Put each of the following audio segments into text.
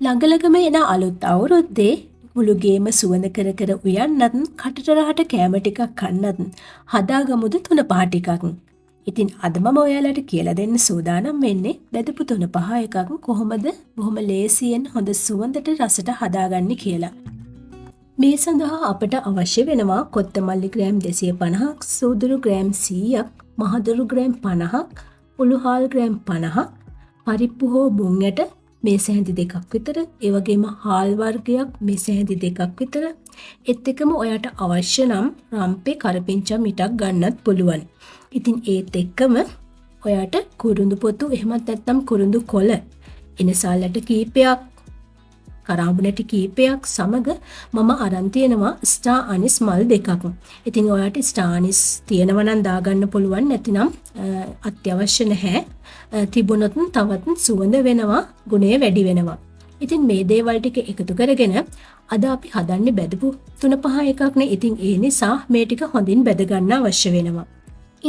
ළඟලගම එන අලුත් අවුරුද්දේ මුළු ගේම සුවඳ කර කර උයන්නත් කටට රහට කෑම ටිකක් කන්නත් හදාගමුද තුන පහ ටිකක්. ඉතින් අද මම ඔයාලට කියලා දෙන්න සූදානම් වෙන්නේ බෙදපු තුන පහ එකක් කොහොමද බොහොම ලේසියෙන් හොඳ සුවඳට රසට හදාගන්නේ කියලා. මේ සඳහා අපට අවශ්‍ය වෙනවා කොත්තමල්ලි ග්‍රෑම් 250ක්, සූදුරු ග්‍රෑම් 100ක්, මහදුරු ග්‍රෑම් 50ක්, උළුහාල් ග්‍රෑම් 50ක්, පරිප්පු හෝ මුං ඇට මේස හැඳි දෙකක් විතර, ඒ වගේම හාල් වර්ගයක් මේස හැඳි දෙකක් විතර. ඒත් එක්කම ඔයාට අවශ්‍ය නම් රම්පේ කරපිංචා මිටක් ගන්නත් පුළුවන්. ඉතින් ඒත් එක්කම ඔයාට කුරුඳු පොතු එහෙමත් නැත්නම් කුරුඳු කොළ එනසාලට කීපයක්, කරාඹු නැටි කීපයක් සමග මම අරන් තියෙනවා ස්ටාර් අනිස් මල් දෙකක්. ඉතින් ඔයාට ස්ටාර් අනිස් තියෙනවා නම් දාගන්න පුළුවන්, නැතිනම් අත්‍යවශ්‍ය නැහැ. තිබුණොත් තවත් සුවඳ වෙනවා, ගුණය වැඩි වෙනවා. ඉතින් මේ දේවල් ටික එකතු කරගෙන අද අපි හදන්නේ බෙදපු 3-5 එකක්නේ. ඉතින් ඒ නිසා මේ ටික හොඳින් බෙද ගන්න අවශ්‍ය වෙනවා.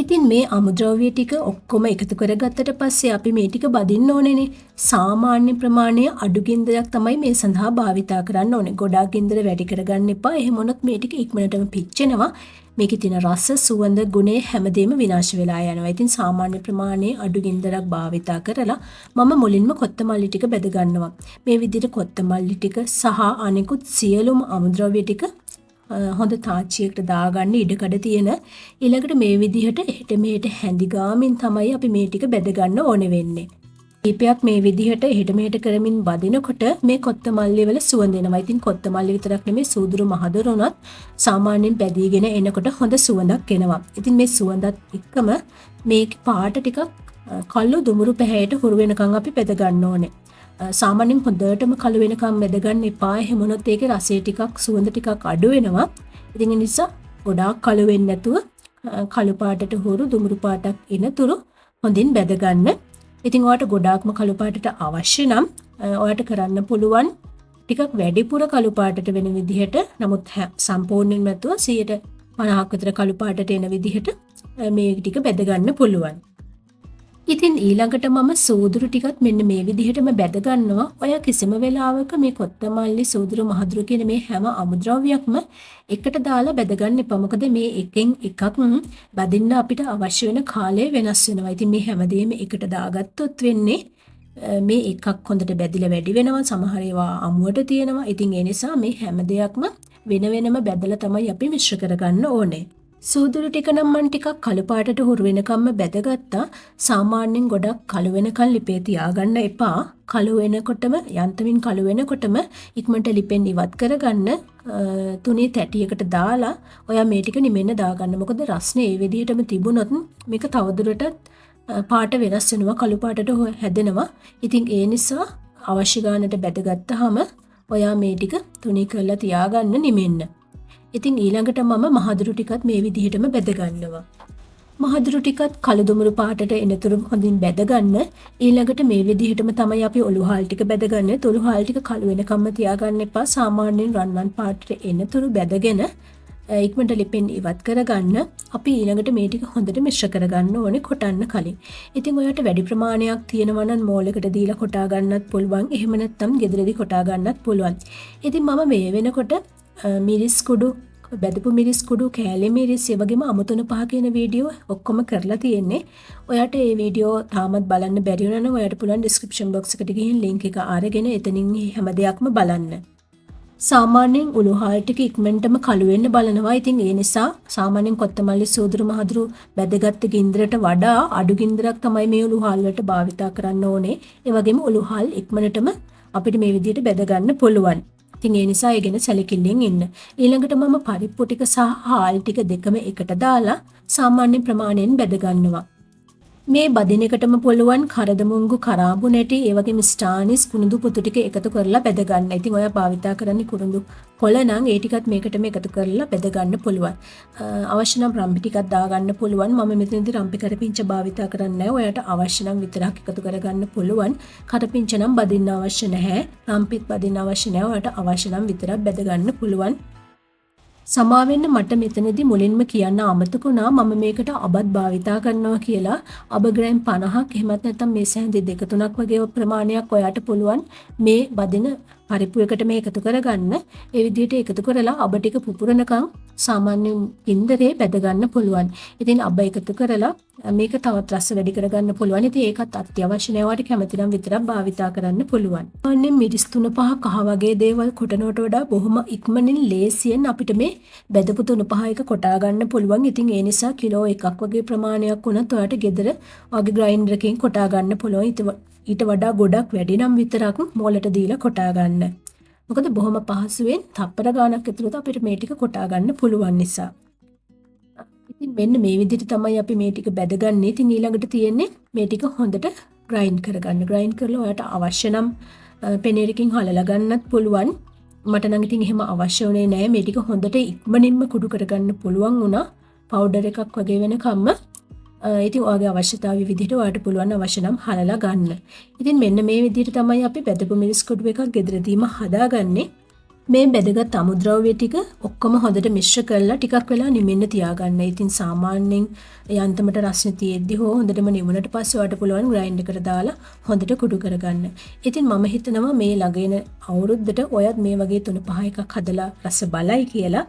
ඉතින් මේ අමුද්‍රව්‍ය ටික ඔක්කොම එකතු කරගත්තට පස්සේ අපි මේ ටික බදින්න ඕනේනේ. සාමාන්‍ය ප්‍රමාණය අඩු ගින්දරයක් තමයි මේ සඳහා භාවිතා කරන්න ඕනේ. ගොඩාක් ගින්දර වැඩි කරගන්න එපා. එහෙම වුණොත් මේ ටික ඉක්මනටම පිච්චෙනවා. මේකේ තියෙන රස, සුවඳ, ගුණය හැමදේම විනාශ වෙලා යනවා. ඉතින් සාමාන්‍ය ප්‍රමාණයේ අඩු ගින්දරක් භාවිතා කරලා මම මුලින්ම කොත්තමල්ලි ටික බෙද ගන්නවා. මේ විදිහට කොත්තමල්ලි ටික සහ අනිකුත් සියලුම අමුද්‍රව්‍ය ටික හොඳ තාච්චියකට දාගන්න ඉඩකඩ තියෙන. ඊළඟට මේ විදිහට එහෙට මෙහෙට හැඳි ගාමින් තමයි අපි මේ ටික බෙද ගන්න ඕනේ වෙන්නේ. කීපයක් මේ විදිහට එහෙට මෙහෙට කරමින් බදිනකොට මේ කොත්තමල්ලි වල සුවඳ එනවා. ඉතින් කොත්තමල්ලි විතරක් නෙමෙයි, සූදුරු මහදුරු උනත් සාමාන්‍යයෙන් බැදීගෙන එනකොට හොඳ සුවඳක් එනවා. ඉතින් මේ සුවඳත් එක්කම මේ පාට ටිකක් කළු දුමුරු පැහැයට හුරු වෙනකන් අපි බෙද ගන්න ඕනේ. සාමාන්‍යයෙන් හොඳටම කළු වෙනකම් බෙද ගන්න එපා. එහෙම වුණොත් ඒකේ රසය ටිකක්, සුවඳ ටිකක් අඩු වෙනවා. ඉතින් ඒ නිසා ගොඩාක් කළු වෙන්නේ නැතුව කළු පාටට හුරු දුමුරු පාටක් එනතුරු හොඳින් බෙද ගන්න. ඉතින් ඔයාට ගොඩාක්ම කළු පාටට අවශ්‍ය නම් ඔයාට කරන්න පුළුවන් ටිකක් වැඩිපුර කළු පාටට වෙන විදිහට. නමුත් සම්පූර්ණයෙන්ම නැතුව 50ක් විතර කළු පාටට එන විදිහට මේ ටික බෙද ගන්න පුළුවන්. ඉතින් ඊළඟට මම සූදුරු ටිකත් මෙන්න මේ විදිහටම බෙද ගන්නවා. ඔය කිසිම වෙලාවක මේ කොත්තමල්ලි, සූදුරු, මහදුරු කියන මේ හැම අමුද්‍රව්‍යයක්ම එකට දාලා බෙද ගන්න එපා. මොකද මේ එකෙන් එකක් බදින්න අපිට අවශ්‍ය වෙන කාලය වෙනස් වෙනවා. ඉතින් මේ හැමදේම එකට දාගත්තොත් වෙන්නේ මේ එකක් හොඳට බැදිලා වැඩි වෙනවා. සමහර ඒවා අමුවට තියෙනවා. ඉතින් ඒ නිසා මේ හැම දෙයක්ම වෙන වෙනම බෙදලා තමයි අපි මිශ්‍ර කරගන්න ඕනේ. සූදුරු ටික නම් මම ටිකක් කළු පාටට හුරු වෙනකම්ම බෙදගත්තා. සාමාන්‍යයෙන් ගොඩක් කළු වෙනකන් ලිපේ තියාගන්න එපා. කළු වෙනකොටම යන්තමින් කළු වෙනකොටම ඉක්මනට ලිපෙන් ඉවත් කරගන්න. තුනී තැටියකට දාලා ඔයා මේ ටික නිමෙන්න දාගන්න. මොකද රස්නේ ඒ විදිහටම තිබුණොත් මේක තවදුරටත් පාට වෙනස් වෙනවා, කළු පාටට හැදෙනවා. ඉතින් ඒ නිසා අවශ්‍ය ගානට බෙදගත්තාම ඔයා මේ ටික තුනී කරලා තියාගන්න නිමෙන්න. ඉතින් ඊළඟට මම මහදුරු ටිකත් මේ විදිහටම බෙද ගන්නවා. මහදුරු ටිකත් කළු දුමුරු පාටට එනතුරු හොඳින් බෙද ගන්න. ඊළඟට මේ විදිහටම තමයි අපි ඔලුහාල් ටික බෙද ගන්න. ඔලුහාල් ටික කළු වෙනකම්ම තියාගන්න එපා. සාමාන්‍යයෙන් රන්වන් පාටට එනතුරු බෙදගෙන ඉක්මනට ලිපෙන් ඉවත් කරගන්න. අපි ඊළඟට මේ ටික හොඳට මිශ්‍ර කරගන්න ඕනේ කොටන්න කලින්. ඉතින් ඔයාලට වැඩි ප්‍රමාණයක් තියෙනවා නම් මෝලයකට දීලා කොටා ගන්නත් පුළුවන්. එහෙම නැත්නම් ගෙදරදී කොටා ගන්නත් පුළුවන්. ඉතින් මම මේ වෙනකොට මිරිස් කුඩු, බෙදපු මිරිස් කුඩු, කෑලි මිරිස්, ඒ වගේම අමු 3-5 කියන වීඩියෝ ඔක්කොම කරලා තියෙන්නේ. ඔයාට මේ වීඩියෝ තාමත් බලන්න බැරි වුණා නම් ඔයාට පුළුවන් description box එකට ගිහින් link එක අරගෙන එතනින් හැම දෙයක්ම බලන්න. සාමාන්‍යයෙන් උළුහාල් ටික ඉක්මනටම කළු වෙන්න බලනවා. ඉතින් ඒ නිසා සාමාන්‍යයෙන් කොත්තමල්ලි, සූදුරු, මහදුරු බෙදගත්ත ගින්දරට වඩා අඩු ගින්දරක් තමයි මේ උළුහාල් වලට භාවිතා කරන්න ඕනේ. ඒ වගේම උළුහාල් ඉක්මනටම අපිට මේ විදිහට බෙද ගන්න පුළුවන්. ඉතින් ඒ නිසා ඒ ගැන සැලකිල්ලෙන් ඉන්න. ඊළඟට මම පරිප්පු ටික සහ හාල් ටික දෙකම එකට දාලා සාමාන්‍ය ප්‍රමාණයෙන් බෙද ගන්නවා. මේ බදින එකටම පුළුවන් කරදමුංගු, කරාඹු නැටි, ඒ වගේම ස්ටානිස්, කුරුඳු පොතු ටික එකතු කරලා බෙද ගන්න. ඉතින් ඔයා භාවිතා කරන්නේ කුරුඳු කොළ නම් ඒ ටිකත් මේකටම එකතු කරලා බෙද ගන්න පුළුවන්. අවශ්‍ය නම් රම්පි ටිකක් දාගන්න පුළුවන්. මම මෙතනදී රම්පි කරපිංච භාවිතා කරන්නේ නැහැ. ඔයාට අවශ්‍ය නම් විතරක් එකතු කරගන්න පුළුවන්. කරපිංච නම් බදින්න අවශ්‍ය නැහැ. රම්පිත් බදින්න අවශ්‍ය නැහැ. ඔයාට අවශ්‍ය නම් විතරක් බෙද ගන්න පුළුවන්. සමාවෙන්න මට මෙතනදී මුලින්ම කියන්න අමතක වුණා මම මේකට අබත් භාවිතා කරනවා කියලා. අබ ග්‍රෑම් 50ක් එහෙමත් නැත්නම් මේ සැහැඳි 2-3ක් වගේ ප්‍රමාණයක් ඔයාට පුළුවන් මේ බදින පරිප්පු එකට මේ එකතු කරගන්න. ඒ විදිහට එකතු කරලා අබ ටික පුපුරනකම් සාමාන්‍ය ගින්දරේ බැද ගන්න පුළුවන්. ඉතින් අබ එකතු කරලා මේක තවත් රස වැඩි කරගන්න පුළුවන්. ඉතින් ඒකත් අත්‍යවශ්‍ය නැවට කැමති නම් විතරක් භාවිතා කරන්න පුළුවන්. අනේ මිරිස් 3-5 කහ වගේ දේවල් කොටනවට වඩා බොහොම ඉක්මනින් ලේසියෙන් අපිට මේ බෙදපු 3-5 එක කොටා ගන්න පුළුවන්. ඉතින් ඒ නිසා කිලෝ 1ක් වගේ ප්‍රමාණයක් වුණත් ඔයාලට ගෙදර වගේ ග්‍රයින්ඩර් එකකින් කොටා ගන්න පුළුවන්. ඊට වඩා ගොඩක් වැඩි නම් විතරක් මොලට දීලා කොටා ගන්න. මොකද බොහොම පහසුවෙන් තප්පර ගාණක් ඇතුළත අපිට මේ ටික කොටා ගන්න පුළුවන් නිසා. ඉතින් මෙන්න මේ විදිහට තමයි අපි මේ ටික බැදගන්නේ. ඉතින් ඊළඟට තියෙන්නේ මේ ටික හොඳට ග්‍රයින්ඩ් කරගන්න. ග්‍රයින්ඩ් කරලා ඔයාලට අවශ්‍ය නම් පෙනේරකින් හලලා ගන්නත් පුළුවන්. මට නම් ඉතින් එහෙම අවශ්‍ය වුණේ නැහැ. මේ ටික හොඳට ඉක්මනින්ම කුඩු කරගන්න පුළුවන් වුණා. පවුඩර් එකක් වගේ වෙනකම්ම. ඉතින් ඔයාගේ අවශ්‍යතාවය විදිහට ඔයාලට පුළුවන් අවශ්‍ය නම් හලලා ගන්න. ඉතින් මෙන්න මේ විදිහට තමයි අපි බෙදපු මිරිස් කුඩු එකක් ගෙදරදීම හදාගන්නේ. මේ බෙදගත් අමුද්‍රව්‍ය ටික ඔක්කොම හොඳට මිශ්‍ර කරලා ටිකක් වෙලා නිමෙන්න තියාගන්න. ඉතින් සාමාන්‍යයෙන් යන්තමට රස්නේ තියෙද්දි හෝ හොඳටම නිමුණට පස්සේ ඔයාලට පුළුවන් ග්‍රයින්ඩ් එකට දාලා හොඳට කුඩු කරගන්න. ඉතින් මම හිතනවා මේ ළඟින අවුරුද්දට ඔයත් මේ වගේ 3-5 එකක් හදලා රස බලයි කියලා.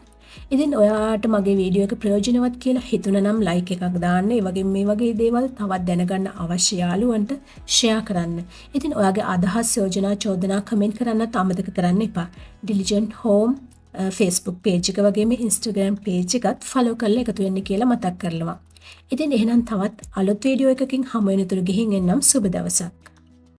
ඉතින් ඔයාට මගේ වීඩියෝ එක ප්‍රයෝජනවත් කියලා හිතුණා නම් ලයික් එකක් දාන්න. ඒ වගේම මේ වගේ දේවල් තවත් දැනගන්න අවශ්‍ය යාළුවන්ට ෂෙයා කරන්න. ඉතින් ඔයාගේ අදහස් යෝජනා චෝදනා කමෙන්ට් කරන්නත් අමතක කරන්න එපා. Diligent Home Facebook page එක වගේම Instagram page එකත් follow කරලා එකතු වෙන්න කියලා මතක් කරනවා. ඉතින් එහෙනම් තවත් අලුත් වීඩියෝ එකකින් හමු වෙනතුරු ගිහින් එන්නම්. සුබ දවසක්.